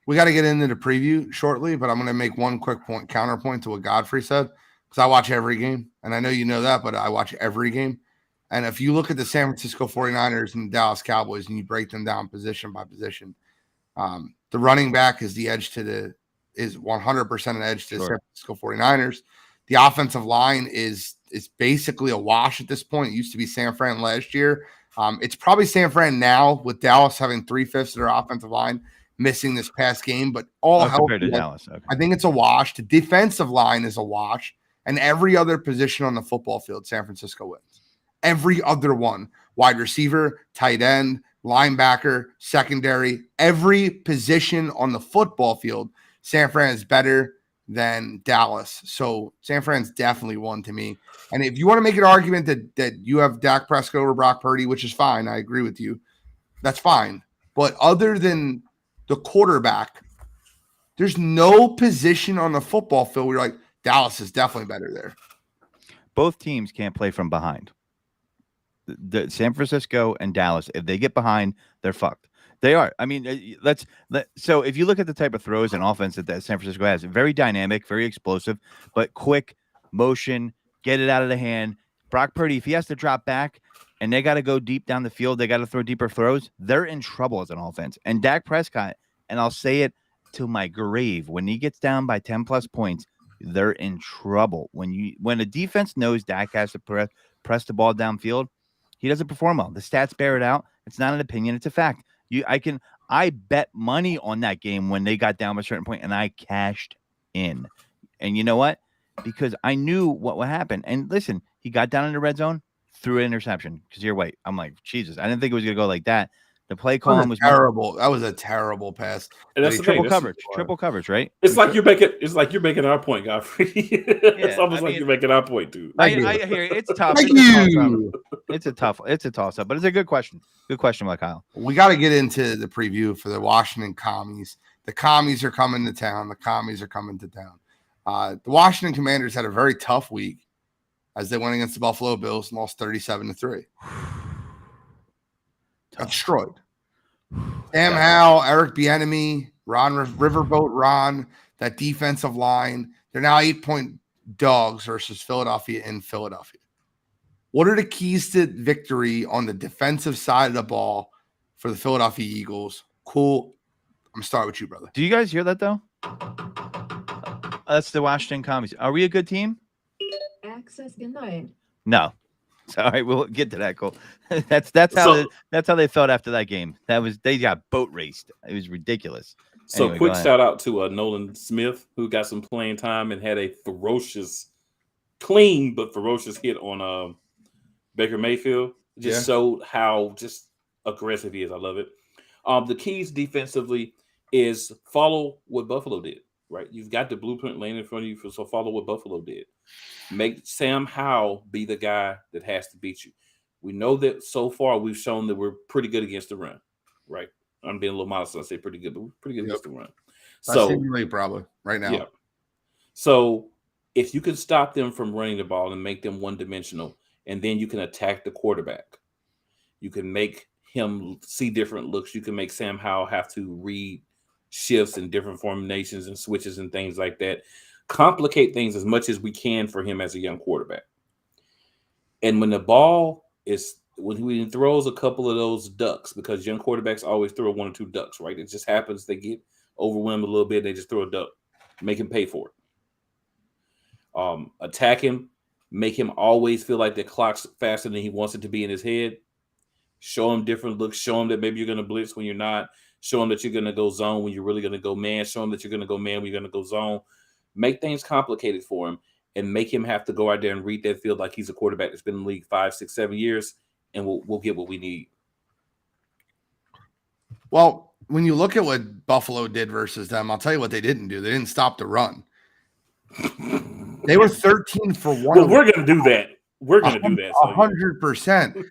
We got to get into the preview shortly, but I'm going to make one quick counterpoint to what Godfrey said, because I watch every game, and I know you know that, but I watch every game. And if you look at the San Francisco 49ers and the Dallas Cowboys and you break them down position by position, the running back is 100% an edge to the San Francisco 49ers. The offensive line is basically a wash at this point. It used to be San Fran last year. It's probably San Fran now, with Dallas having 3/5 of their offensive line missing this past game, but all compared to Dallas. Okay. I think it's a wash. The defensive line is a wash, and every other position on the football field, San Francisco wins. Every other one: wide receiver, tight end, linebacker, secondary, every position on the football field, San Fran is better than Dallas. So San Fran's definitely won to me. And if you want to make an argument that you have Dak Prescott over Brock Purdy, which is fine, I agree with you, that's fine. But other than the quarterback, there's no position on the football field where you're like, Dallas is definitely better there. Both teams can't play from behind. The San Francisco and Dallas, if they get behind, they're fucked. They are. I mean, so if you look at the type of throws and offense that San Francisco has, very dynamic, very explosive, but quick motion, get it out of the hand. Brock Purdy, if he has to drop back and they got to go deep down the field, they got to throw deeper throws, they're in trouble as an offense. And Dak Prescott, and I'll say it to my grave, when he gets down by 10 plus points, they're in trouble. When a defense knows Dak has to press the ball downfield, he doesn't perform well. The stats bear it out. It's not an opinion, it's a fact. I bet money on that game when they got down by a certain point, and I cashed in. And you know what? Because I knew what would happen. And listen, he got down in the red zone, threw an interception. Because you're right. I'm like, Jesus, I didn't think it was going to go like that. The play call was terrible. That was a terrible pass. And that's triple coverage, right? It's like you're making our point, Godfrey. It's almost like you're making our point, dude. I hear it. It's tough. It's a toss up, but it's a good question. Good question by Kyle. We got to get into the preview for the Washington Commies. The Commies are coming to town. The Washington Commanders had a very tough week as they went against the Buffalo Bills and lost 37-3. Got destroyed. Sam Howell, Eric Bieniemy, Riverboat Ron, that defensive line. They're now 8-point dogs versus Philadelphia in Philadelphia. What are the keys to victory on the defensive side of the ball for the Philadelphia Eagles? Cool. I'm going to start with you, brother. Do you guys hear that, though? That's the Washington Commies. Are we a good team? Access denied. No. Sorry, we'll get to that. Cool. That's how they felt after that game. They got boat raced. It was ridiculous. So anyway, quick shout out to Nolan Smith, who got some playing time and had a clean but ferocious hit on Baker Mayfield. Just showed how just aggressive he is. I love it. The keys defensively is follow what Buffalo did. Right, you've got the blueprint laying in front of you, so follow what Buffalo did. Make Sam Howell be the guy that has to beat you. We know that so far we've shown that we're pretty good against the run. Right, I'm being a little modest. I say pretty good, but we're pretty good against the run. So probably right now. Yeah. So if you can stop them from running the ball and make them one-dimensional, and then you can attack the quarterback, you can make him see different looks. You can make Sam Howell have to read shifts and different formations and switches and things like that. complicate things as much as we can for him as a young quarterback. And when the ball is when he throws a couple of those ducks, because young quarterbacks always throw 1 or 2 ducks, right? It just happens they get overwhelmed a little bit, they just throw a duck, make him pay for it. Attack him, make him always feel like the clock's faster than he wants it to be in his head. Show him different looks. Show him that maybe you're going to blitz when you're not. Show him that you're going to go zone when you're really going to go man. Show him that you're going to go man when you're going to go zone. Make things complicated for him and make him have to go out there and read that field like he's a quarterback that's been in the league 5, 6, 7 years, and we'll get what we need. Well, when you look at what Buffalo did versus them, I'll tell you what they didn't do. They didn't stop the run. They were 13 for 1. Well, we're going to do that. We're going to do that. 100%.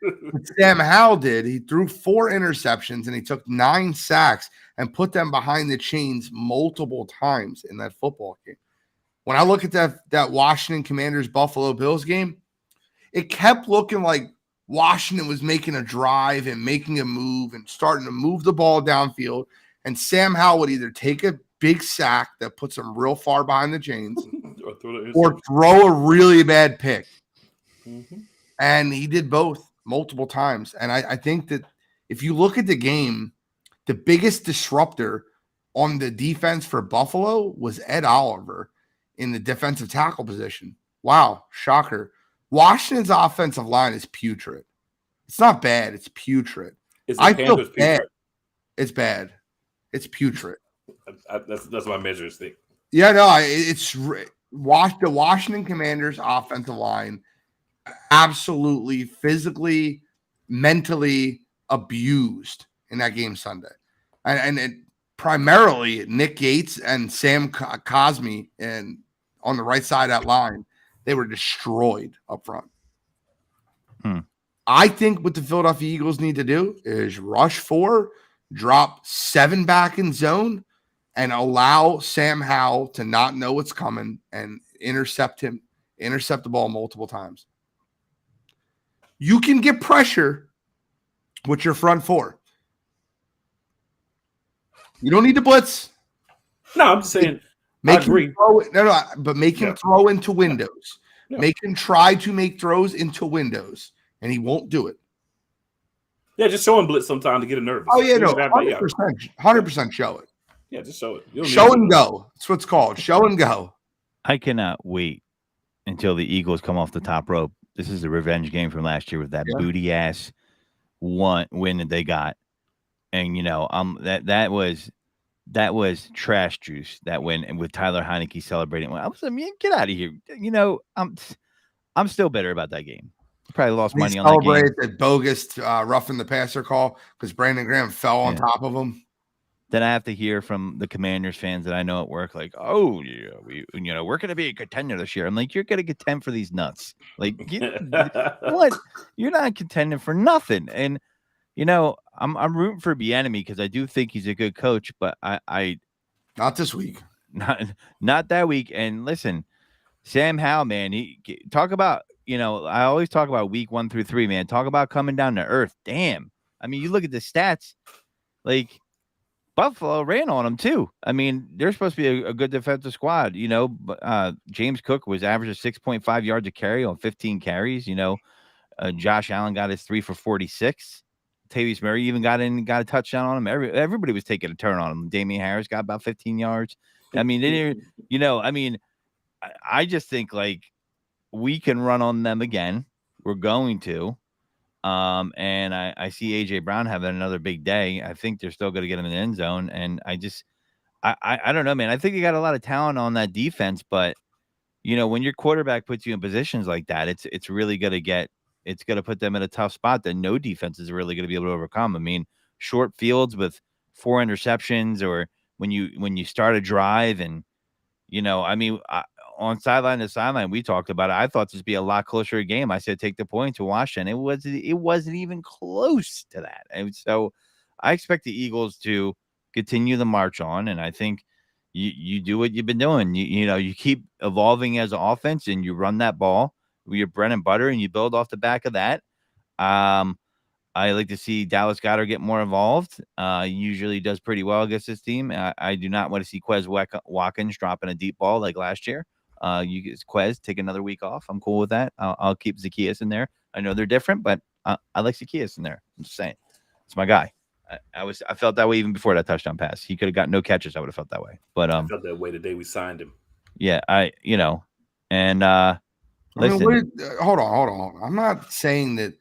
Sam Howell did. He threw 4 interceptions and he took 9 sacks and put them behind the chains multiple times in that football game. When I look at that Washington Commanders Buffalo Bills game, it kept looking like Washington was making a drive and making a move and starting to move the ball downfield. And Sam Howell would either take a big sack that puts him real far behind the chains or throw a really bad pick. Mm-hmm. And he did both multiple times. And I think that if you look at the game, the biggest disruptor on the defense for Buffalo was Ed Oliver in the defensive tackle position. Wow, shocker. Washington's offensive line is putrid. It's not bad. It's putrid. I feel bad. It's bad. It's putrid. That's my measures thing. Yeah, no, it's the Washington Commanders offensive line absolutely physically, mentally abused in that game Sunday. And it, primarily Nick Gates and Sam Cosmi and on the right side of that line, they were destroyed up front. I think what the Philadelphia Eagles need to do is rush 4, drop 7 back in zone, and allow Sam Howell to not know what's coming and intercept the ball multiple times. You can get pressure with your front 4. You don't need to blitz. No, I'm just saying. Make I agree. But make him throw into windows. Yeah. Make him try to make throws into windows, and he won't do it. Yeah, just show him blitz sometime to get him nervous. Oh, yeah, no, 100% show it. Yeah, just show it. Show and go. That's what it's called. Show and go. I cannot wait until the Eagles come off the top rope. This is a revenge game from last year with that booty ass win that they got. And, you know, that was trash juice, that win, and with Tyler Heineke celebrating. I was get out of here. You know, I'm still bitter about that game. Probably lost money on that game. Celebrate that bogus roughing the passer call because Brandon Graham fell on top of him. Then I have to hear from the Commanders fans that I know at work, like, "Oh yeah, we're going to be a contender this year." I'm like, "You're going to contend for these nuts? Like, what? You're not contending for nothing." And you know, I'm rooting for Bieniemy because I do think he's a good coach, but I not this week, not that week. And listen, Sam Howell, man, talk about, you know, I always talk about week 1 through 3, man. Talk about coming down to earth. Damn, I mean, you look at the stats, like Buffalo ran on them too. I mean, they're supposed to be a good defensive squad. You know, James Cook was averaging 6.5 yards a carry on 15 carries. You know, Josh Allen got his 3 for 46. Tavius Murray even got a touchdown on him. Everybody was taking a turn on him. Damian Harris got about 15 yards. I mean, they didn't, you know, I mean, I just think like we can run on them again. We're going to. And I see AJ Brown having another big day. I think they're still going to get him in the end zone. And I don't know, man. I think you got a lot of talent on that defense, but you know, when your quarterback puts you in positions like that, it's really going to put them in a tough spot that no defense is really going to be able to overcome. I mean, short fields with 4 interceptions, or when you start a drive and, you know, I mean, on sideline to sideline, we talked about it. I thought this would be a lot closer game. I said, take the point to Washington. It wasn't even close to that. And so I expect the Eagles to continue the march on. And I think you do what you've been doing. You know, you keep evolving as an offense and you run that ball with your bread and butter and you build off the back of that. I like to see Dallas Goedert get more involved. He usually does pretty well against this team. I do not want to see Quez Watkins dropping a deep ball like last year. You get Quez, take another week off. I'm cool with that. I'll keep Zacchaeus in there. I know they're different, but I like Zacchaeus in there. I'm just saying. It's my guy. I felt that way even before that touchdown pass. He could have got no catches. I would have felt that way. But I felt that way the day we signed him. yeah, and listen. Hold on. I'm not saying that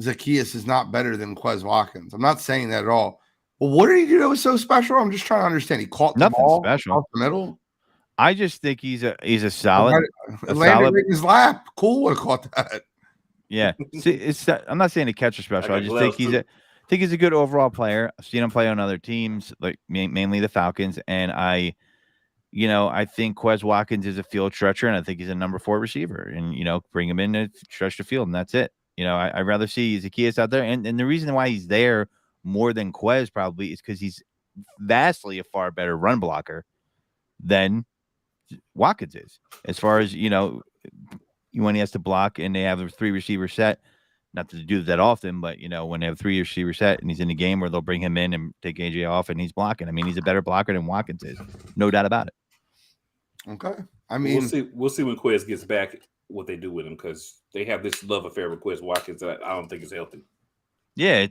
Zacchaeus is not better than Quez Watkins. I'm not saying that at all. But what did he do that was so special? I'm just trying to understand. He caught the ball special. Off the middle. I just think he's a solid. Landed in his lap. Cool would have caught that. Yeah, see, I'm not saying a catcher special. I just think he's a good overall player. I've seen him play on other teams, like mainly the Falcons, and I think Quez Watkins is a field stretcher, and I think he's a number 4 receiver, and bring him in to stretch the field, and that's it. I'd rather see Zacchaeus out there, and the reason why he's there more than Quez probably is because he's vastly a far better run blocker than Watkins is, as far as when he has to block and they have a 3 receiver set. Not to do that often, but when they have 3 receiver set and he's in the game where they'll bring him in and take AJ off and he's blocking. I mean, he's a better blocker than Watkins is, no doubt about it. Okay, I mean, we'll see when Quez gets back what they do with him, because they have this love affair with Quez Watkins that I don't think is healthy. Yeah,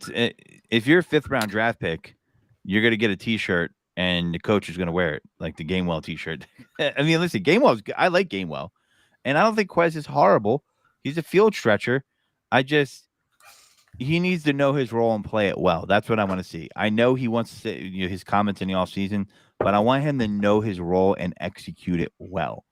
if you're a 5th round draft pick, you're gonna get a T-shirt and the coach is gonna wear it, like the Gainwell T-shirt. I mean, listen, I like Gainwell, and I don't think Quez is horrible. He's a field stretcher. He needs to know his role and play it well. That's what I want to see. I know he wants to say his comments in the offseason, but I want him to know his role and execute it well.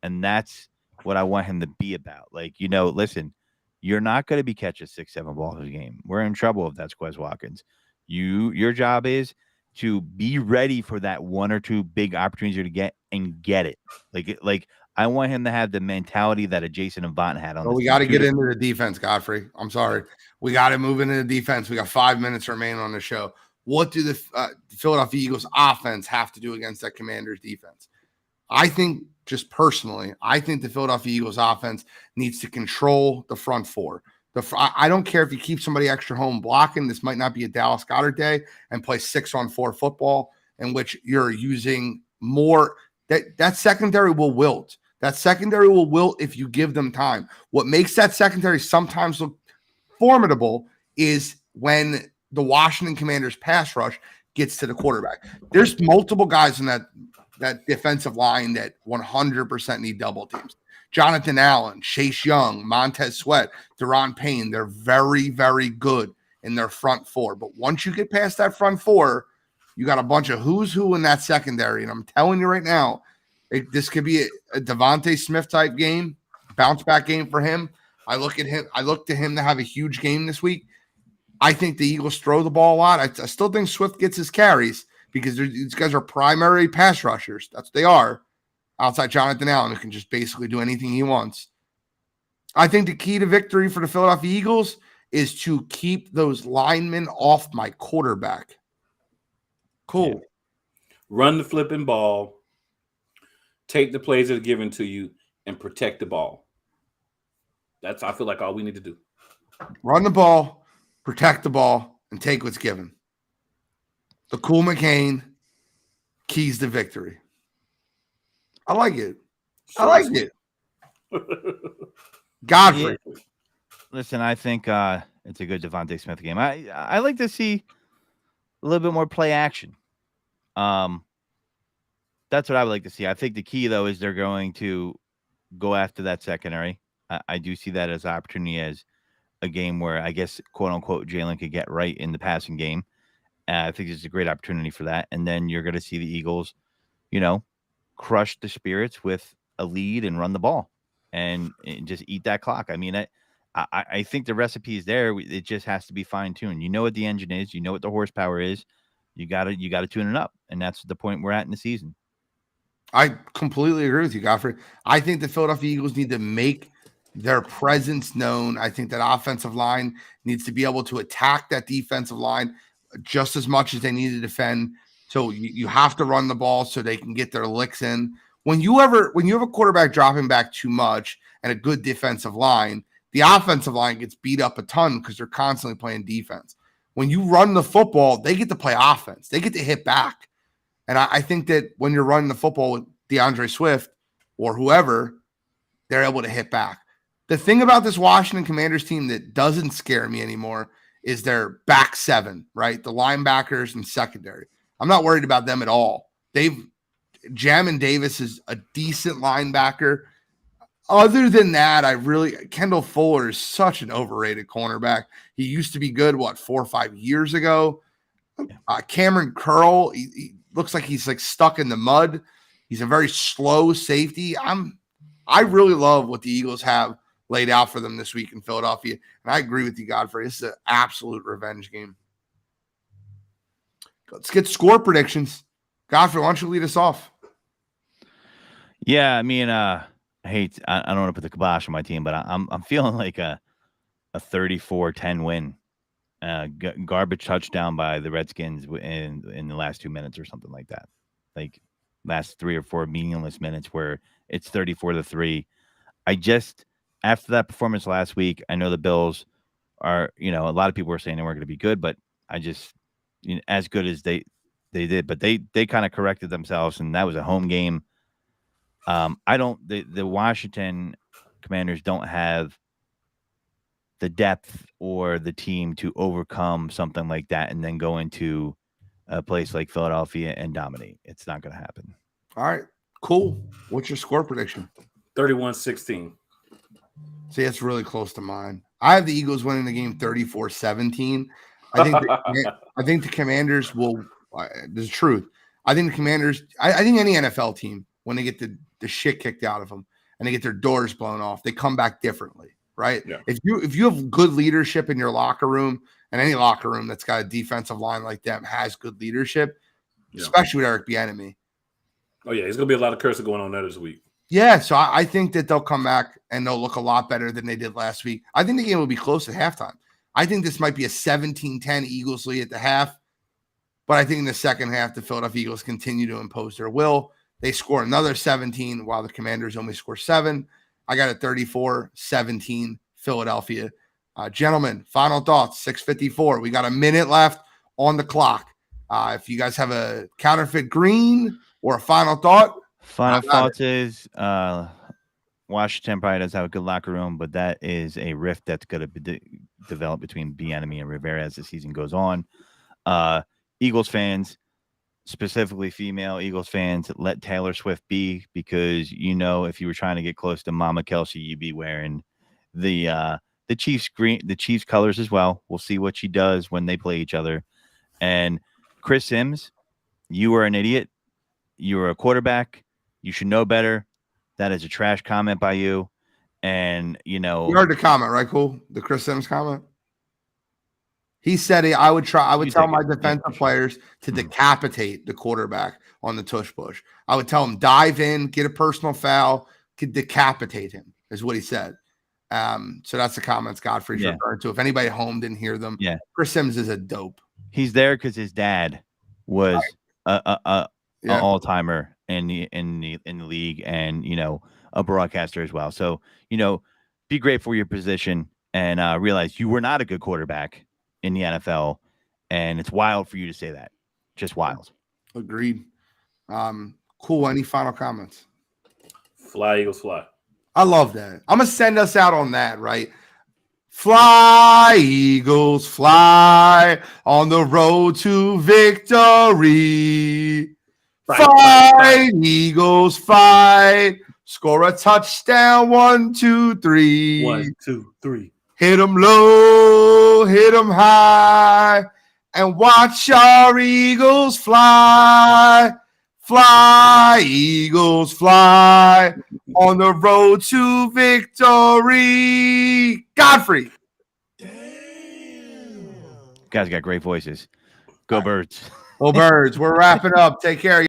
And that's what I want him to be about. Like, listen, you're not going to be catching 6-7 balls a game. We're in trouble if that's Quez Watkins. Your job is to be ready for that 1 or 2 big opportunities to get and get it. Like I want him to have the mentality that a Jason Avant had on. We got to get into the defense, Godfrey. I'm sorry. We got to move into the defense. We got 5 minutes remaining on the show. What do the Philadelphia Eagles offense have to do against that Commanders defense? I think, just personally, the Philadelphia Eagles offense needs to control the front 4. I don't care if you keep somebody extra home blocking. This might not be a Dallas Goedert day, and play 6-on-4 football in which you're using more. That secondary will wilt. That secondary will wilt if you give them time. What makes that secondary sometimes look formidable is when the Washington Commanders pass rush gets to the quarterback. There's multiple guys in that defensive line that 100% need double teams. Jonathan Allen, Chase Young, Montez Sweat, Deron Payne, they're very, very good in their front 4. But once you get past that front 4, you got a bunch of who's who in that secondary. And I'm telling you right now, this could be a Devontae Smith type game, bounce back game for him. I look to him to have a huge game this week. I think the Eagles throw the ball a lot. I still think Swift gets his carries because these guys are primary pass rushers. That's what they are. Outside Jonathan Allen, who can just basically do anything he wants. I think the key to victory for the Philadelphia Eagles is to keep those linemen off my quarterback. Cool. Yeah. Run the flipping ball. Take the plays that are given to you and protect the ball. That's, I feel like, all we need to do. Run the ball, protect the ball, and take what's given. The Cool McCain keys to victory. I like it. I like it. Godfrey. Yeah. Listen, I think it's a good Devontae Smith game. I like to see a little bit more play action. That's what I would like to see. I think the key, though, is they're going to go after that secondary. I do see that as an opportunity, as a game where I guess, quote unquote, Jalen could get right in the passing game. I think it's a great opportunity for that. And then you're going to see the Eagles, crush the Spirits with a lead and run the ball and just eat that clock. I mean, I think the recipe is there. It just has to be fine tuned. You know what the engine is. You know what the horsepower is. You got to tune it up. And that's the point we're at in the season. I completely agree with you, Godfrey. I think the Philadelphia Eagles need to make their presence known. I think that offensive line needs to be able to attack that defensive line just as much as they need to defend. So you have to run the ball so they can get their licks in. When you have a quarterback dropping back too much and a good defensive line, The offensive line gets beat up a ton because they're constantly playing defense. When you run the football, they get to play offense. They get to hit back. And I think that when you're running the football with DeAndre Swift or whoever, they're able to hit back. The thing about this Washington Commanders team that doesn't scare me anymore is their back seven, right? The linebackers and secondary. I'm not worried about them at all. Jamin Davis is a decent linebacker. Other than that, Kendall Fuller is such an overrated cornerback. He used to be good, 4 or 5 years ago? Cameron Curl, he looks like he's like stuck in the mud. He's a very slow safety. I really love what the Eagles have laid out for them this week in Philadelphia. And I agree with you, Godfrey. This is an absolute revenge game. Let's get score predictions. Godfrey, why don't you lead us off? Yeah, I mean, I don't want to put the kibosh on my team, but I'm feeling like a 34-10 win. Garbage touchdown by the Redskins in the last 2 minutes or something like that. Like last 3 or 4 meaningless minutes where it's 34-3. After that performance last week, I know the Bills are, a lot of people were saying they weren't going to be good, but as good as they did, but they kind of corrected themselves, and that was a home game. The Washington Commanders don't have the depth or the team to overcome something like that and then go into a place like Philadelphia and dominate. It's not going to happen. All right, cool. What's your score prediction? 31-16. See, it's really close to mine. I have the Eagles winning the game 34-17. I think the Commanders will. This is truth. I think the Commanders. I think any NFL team, when they get the shit kicked out of them and they get their doors blown off, they come back differently, right? Yeah. If you have good leadership in your locker room, and any locker room that's got a defensive line like them has good leadership, especially with Eric Bieniemy. Oh yeah, there's gonna be a lot of cursing going on there this week. Yeah, so I think that they'll come back and they'll look a lot better than they did last week. I think the game will be close at halftime. I think this might be a 17-10 Eagles lead at the half, but I think in the second half, the Philadelphia Eagles continue to impose their will. They score another 17 while the Commanders only score 7. I got a 34-17 Philadelphia. Gentlemen, final thoughts, 6:54. We got a minute left on the clock. If you guys have a counterfeit green or a final thought. Final thoughts is Washington probably does have a good locker room, but that is a rift that's going to develop between Bieniemy and Rivera as the season goes on. Eagles fans, specifically female Eagles fans, let Taylor Swift be, because if you were trying to get close to Mama Kelsey, you'd be wearing the Chiefs green, the Chiefs colors as well. We'll see what she does when they play each other. And Chris Sims, you were an idiot. You were a quarterback. You should know better. That is a trash comment by you. And, You heard the comment, right? Cool. The Chris Sims comment. He said I would tell my defensive players to decapitate the quarterback on the tush push. I would tell him dive in, get a personal foul, could decapitate him, is what he said. So that's the comments Godfrey's referring to. If anybody at home didn't hear them, Chris Sims is a dope. He's there because his dad was an all-timer in the league, and a broadcaster as well. So be grateful for your position and realize you were not a good quarterback in the NFL, and it's wild for you to say that. Just wild. Agreed. Cool. Any final comments? Fly, Eagles, fly. I love that. I'm gonna send us out on that, right? Fly, Eagles, fly on the road to victory. Fight, Eagles, fight. Score a touchdown. 1, 2, 3. 1, 2, 3. Hit them low, hit them high, and watch our Eagles fly. Fly, Eagles, fly on the road to victory. Godfrey. Guys got great voices. Go Birds. Well, Birds, we're wrapping up. Take care.